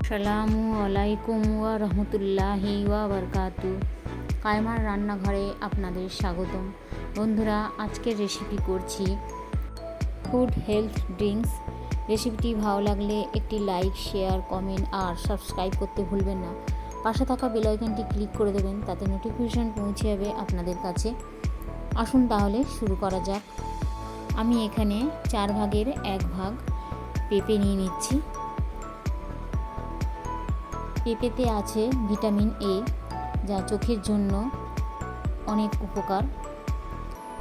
আসসালামু আলাইকুম ওয়া রাহমাতুল্লাহি ওয়া বারাকাতু। কায়মার রান্নাঘরে আপনাদের স্বাগতম। বন্ধুরা, আজকের রেসিপি করছি ফুড হেলথ ড্রিঙ্কস। রেসিপিটি ভালো লাগলে একটি লাইক, শেয়ার, কমেন্ট আর সাবস্ক্রাইব করতে ভুলবেন না। পাশে থাকা বেল আইকনটি ক্লিক করে দেবেন, তাতে নোটিফিকেশন পৌঁছে যাবে আপনাদের কাছে। আসুন তাহলে শুরু করা যাক। আমি এখানে 4 ভাগের 1 ভাগ পেঁপে নিয়ে নিচ্ছি। পেঁপেতে আছে ভিটামিন এ, যা চোখের জন্য অনেক উপকার।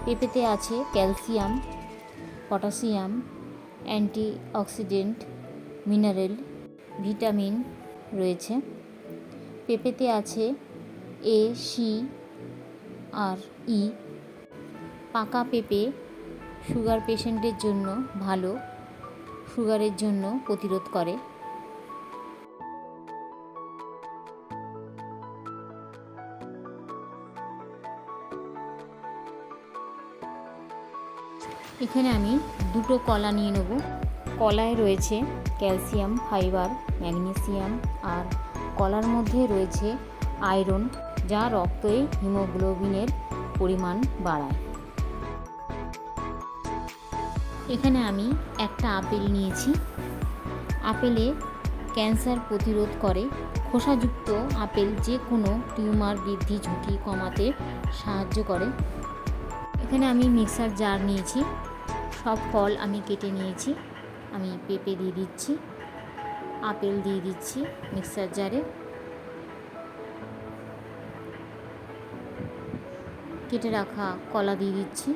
পেঁপেতে আছে calcium, potassium, antioxidant, mineral, vitamin রয়েছে। পেঁপেতে আছে এ, সি আর ই। পাকা পেঁপে সুগার পেশেন্টের জন্য ভালো, সুগারের জন্য প্রতিরোধ করে। এখানে আমি 2টো কলা নিয়ে নেব। কলায় রয়েছে ক্যালসিয়াম, ফাইবার, ম্যাগনেসিয়াম আর কলার মধ্যে রয়েছে আয়রন, যা রক্তে হিমোগ্লোবিনের পরিমাণ বাড়ায়। এখানে আমি একটা আপেল নিয়েছি। আপেলে ক্যান্সার প্রতিরোধ করে। খোসাযুক্ত আপেল যে কোনো টিউমার বৃদ্ধি ঝুঁকি কমাতে সাহায্য করে। এখানে আমি মিক্সার জার নিয়েছি। সব ফল আমি কেটে নিয়েছি। আমি পেঁপে দিয়ে দিচ্ছি, আপেল দিয়ে দিচ্ছি মিক্সার জারে, কেটে রাখা কলা দিয়ে দিচ্ছি।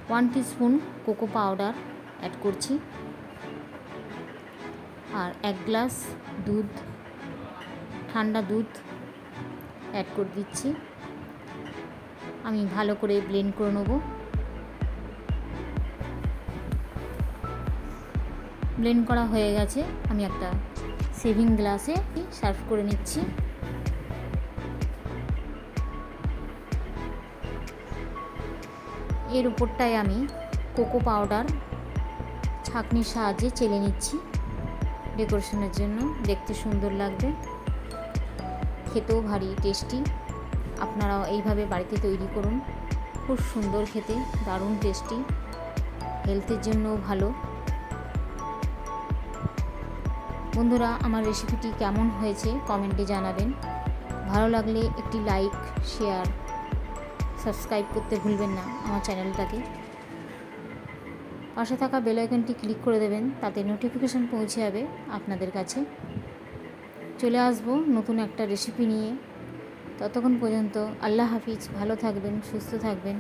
One teaspoon cocoa powder add করছি আর 1 গ্লাস দুধ, ঠান্ডা দুধ অ্যাড করে দিচ্ছি। আমি ভালো করে ব্লেন্ড করে নেব। ব্লেন্ড করা হয়ে গেছে। আমি একটা সেভিং গ্লাসে সার্ভ করে নিচ্ছি। এর উপরটায় আমি কোকো পাউডার ছাঁকনির সাহায্যে চেলে নিচ্ছি, ডেকোরেশনের জন্য দেখতে সুন্দর লাগবে, খেতেও ভারী টেস্টি। আপনারাও এইভাবে বাড়িতে তৈরি করুন, খুব সুন্দর খেতে, দারুণ টেস্টি, হেলথের জন্যও ভালো। বন্ধুরা, আমার রেসিপিটি কেমন হয়েছে কমেন্টে জানাবেন। ভালো লাগলে একটি লাইক, শেয়ার, সাবস্ক্রাইব করতে ভুলবেন না আমার চ্যানেলটাকে। পাশে থাকা বেল আইকনটি ক্লিক করে দেবেন, তাতে নোটিফিকেশন পৌঁছে যাবে আপনাদের কাছে। চলে আসবো নতুন একটা রেসিপি নিয়ে। ততক্ষণ পর্যন্ত আল্লাহ হাফিজ। ভালো থাকবেন, সুস্থ থাকবেন।